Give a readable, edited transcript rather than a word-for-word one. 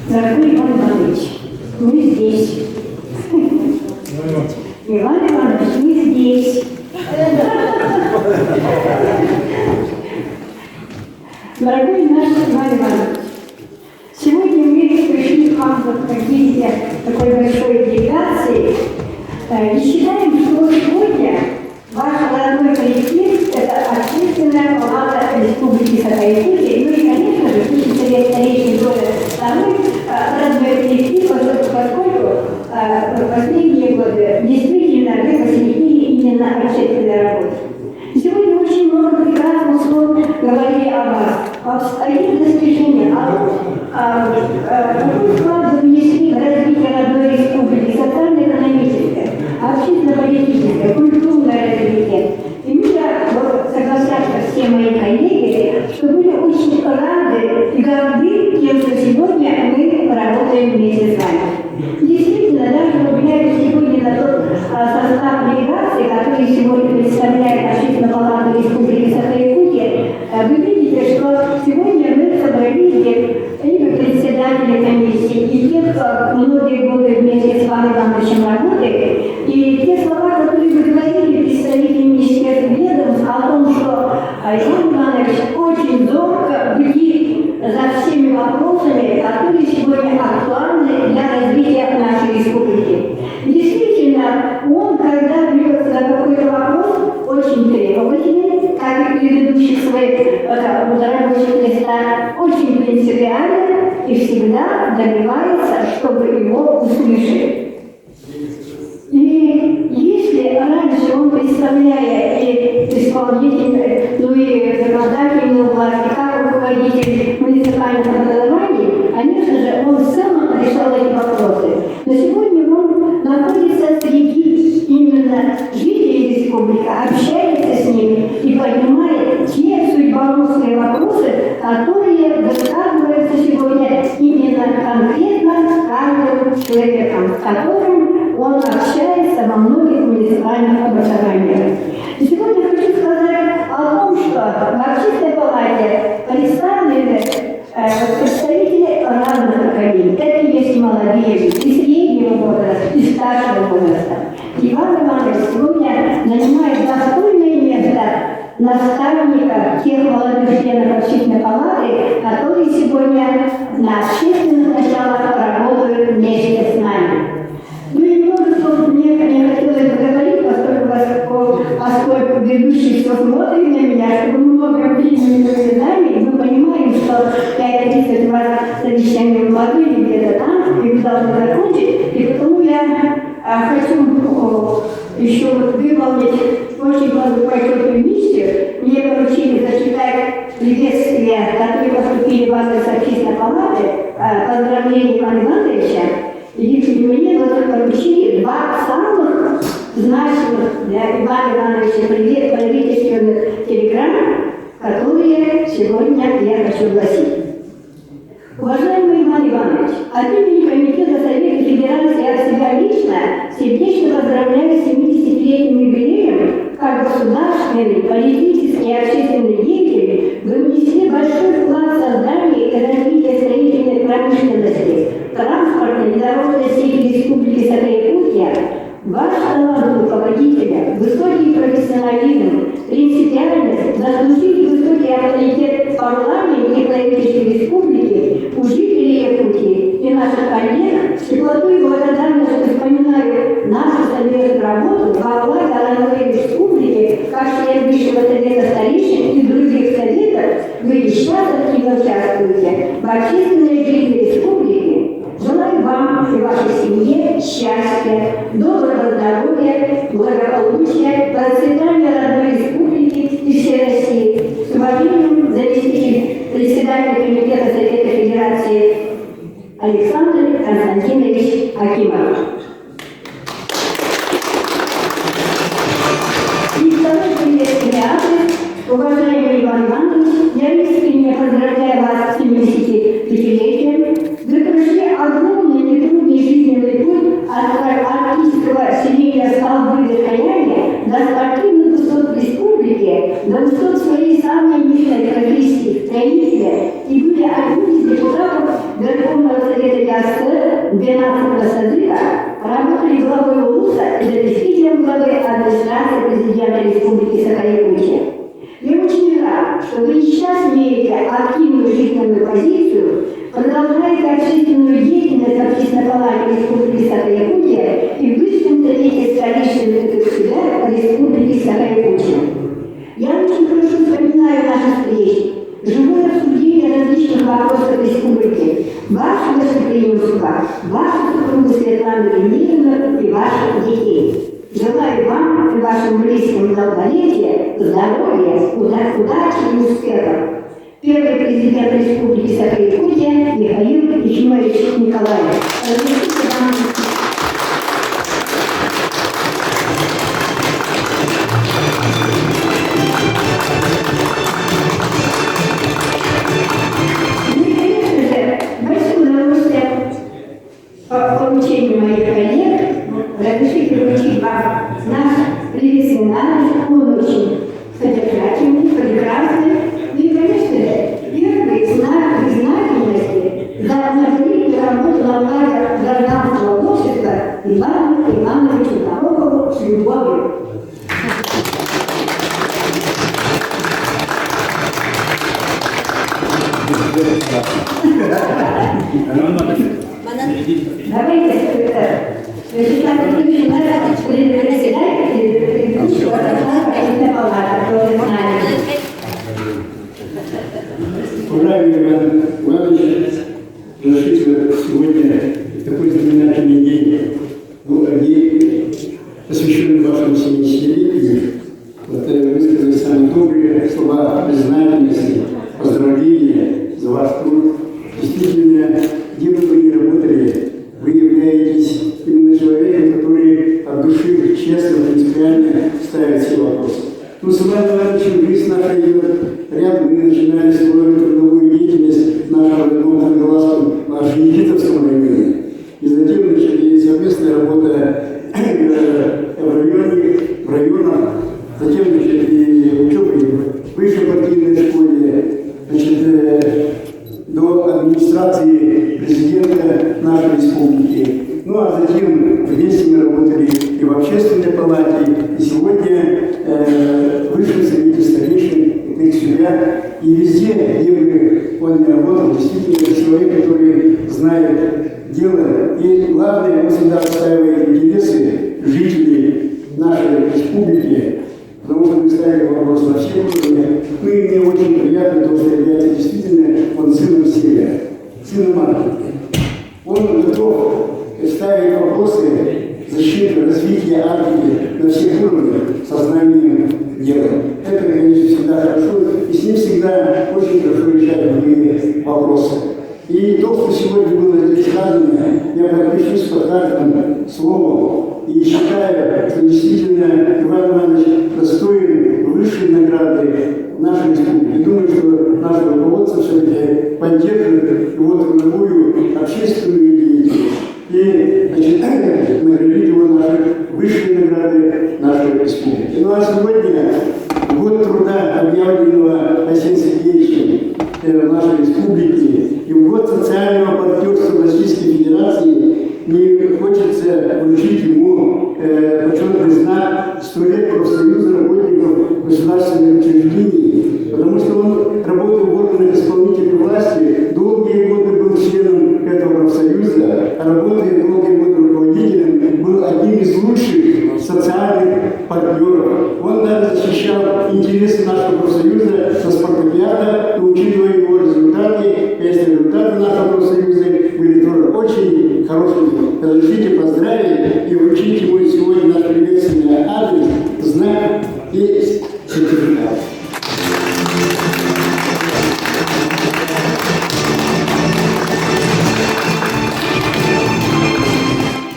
Дорогой Иван Иванович, мы здесь. Иван Иванович, мы здесь. Дорогой наш Иван Иванович, сегодня мы пришли к вам в виде такой большой делегации и считаем, что сегодня ваш родной коллектив – это Общественная палата Республики Саха-Якутия. Ну и, конечно же, Совет старейшин города второй родной коллектив, поскольку в последние годы действительно вы посвятили именно общественной работе. Сегодня очень много прекрасных слов говорили о вас, о их достижениях, какой вклад вы внесли в развитие родной республики, социально-экономическое, общественно-политическое, культурное развитие. И мне согласятся все мои коллеги, что были очень рады и горды тем, что сегодня мы работаем вместе с вами. Действительно, даже влияя сегодня на тот состав делегации, который сегодня представляет Общественную палату Республики Саха-Якутия, вы видите, что сегодня мы собрались и председатели комиссии, и те, кто многие годы вместе с Иваном Ивановичем работает, и те слова, которые вы говорили представители министерства ведомств о том, что Иван Иванович очень зорко бдит за всеми вопросами, которые сегодня актуальны для развития нашей республики. Действительно, он, когда берется за какой-то вопрос, очень требовательный, как и предыдущих своих рабочих местах, очень принципиален и всегда добивается, чтобы его услышали. И если раньше он, представляя и исполнитель, ну и законодательную власть, как руководитель муниципальных образований, конечно же, он в целом решал эти вопросы. Но сегодня он находится среди именно жителей республики, общается с ними и поднимает те судьбоносные вопросы, которые высказываются сегодня именно конкретно каждым человеком, с которым он общается во многих муниципальных образованиях. И сегодня хочу сказать о том, что в Общественной палате представлены представители разных поколений. Это есть и молодые, и среднего возраста, и старшего возраста. Иван Иванович сегодня занимает достойное место наставника тех молодых членов Общественной палаты, которые сегодня на общественных началах работают вместе с нами. Ну и много слов мне не хотелось поговорить, поскольку ведущий все смотрит на меня, чтобы много времени с нами, мы понимаем, что 5:30 у вас совещание в Ладыне где-то там, и вы должны закончить, и потому я хочу еще выполнить очень почетную миссию. Мне поручили зачитать приветствия, которые поступили в адрес Общественной палаты, поздравления Ивана Ивановича. И мне поручили два самых значимых для Ивана Ивановича правительственных телеграмм, которые сегодня я хочу гласить. Уважаемый Иван Иванович, от имени Комитета Совета Федерации от себя лично сердечно поздравляю с 70-летним юбилеем как государственный, политический и общественный деятель. Вы внесли большой вклад в создание и развитие строительной промышленности, транспортной и дорожной сети Республики Саха-Якутия. Ваш талант руководителя, высокий профессионализм, принципиальность заслужили высокий авторитет в парламенте и правительстве республики, у жителей Якутии и наших коллег. С теплотой и благодарностью вспоминаю нашу совместную работу во благо родной республики, как член Высшего совета старейшин и других советов. Вы и сейчас активно участвуете в общественной жизни республики. Желаю вам и вашей семье счастья, доброго здоровья, благополучия, процветания родной республики и всей России. С уважением, заместитель председателя Комитета Совета Федерации Александр Константинович Акимов. И второй приветственный адрес. Уважаемый Иван Иванович, я искренне поздравляю вас с 70-летием. Вы прошли огромный нетрудный жизненный путь от арктического селения столбы верхояния до спортивных высот республики, до высот своей самой мирной профессии строителя, и были одним из депутатов Верховного Совета ЯСТ 12 созыва работали главой УЛУСа и заместителем главы администрации президента Республики Саха-Якутия. Я очень рад, что вы сейчас имеете активную жизненную позицию, продолжаете общественную деятельность в Общественной палате Республики Саха-Якутия и высшем совете столичных государств Республики Саха-Якутия. Я очень хорошо вспоминаю наши встречи, живое обсуждение различных вопросов республики, ваше гостеприимство, вашу супругу Светлану Емельяновну и ваших детей. Желаю вам и вашим близким долголетия, здоровья, удачи и успехов. Первый президент Республики Саха-Якутия Михаил Ефимович Николаев. Поручению моих коллег разрешите вручить вам наш ревизионный, он очень содержательный, прекрасный и, конечно же, первый знак признательности за многолетнюю работу на благо гражданского общества Ивану Ивановичу Дорогову с любовью. Давайте, Вячеслав Петрович, нас председатель Общественной палаты, который знает. Уважаемый Иван Иванович, разрешите сегодня такой знаменательный день, посвященный вашему 70-летию, высказать самые добрые слова признательности, поздравления за ваш труд. Действительно, где бы вы ни работали, вы являетесь именно человеком, который от души честно, принципиально ставит все вопросы. Ну, с Иваном Ивановичем жизнь наша идет рядом. Мы начинали свою трудовую деятельность в нашем родном Тангаласском, Орджоникидзевском районе. И затем начали совместная работа в районах. Затем начали учебу в высшей партийной школе, до администрации президента нашей республики. Ну а затем вместе мы работали и в общественной палате, и сегодня в высшем совете старейшин себя. И везде, где бы он ни работал, действительно человек, который знает дело. И главное, он всегда отстаивает интересы жителей нашей республики. Потому что мы ставили вопрос на все уровни. Ну и мне очень приятно то, что является действительно он сыном Севера, сыном Арктики. Он готов ставить вопросы защиты, развития Арктики на всех уровнях сознанием дела. Это, конечно, всегда хорошо, и с ним всегда очень хорошо решать любые вопросы. И то, что сегодня было здесь сказано, я подпишусь под каждым словом. И считаю, что действительно Иван Иванович достоин высшей награды нашей республики. Думаю, что наш руководство все-таки поддерживает его трудовую общественную деятельность. И наградить его наши высшие награды нашей республики. Ну а сегодня год труда, объявленного Василием Сергеевичем нашей республики, и год социального партнерства Российской Федерации, не хочется вручить ему почетный знак 100 лет профсоюза работников государственных учреждений, потому что он работал в органах исполнительной власти, долгие годы был членом этого профсоюза, а работая долгие годы руководителем, был одним из лучших социальных партнеров. Он даже защищал интересы нашего профсоюза со спартакиада, учитывая его результаты, если результаты нашего профсоюза были тоже очень хорошими. Разрешите поздравить и вручить ему сегодня наш приветственный адрес, знак и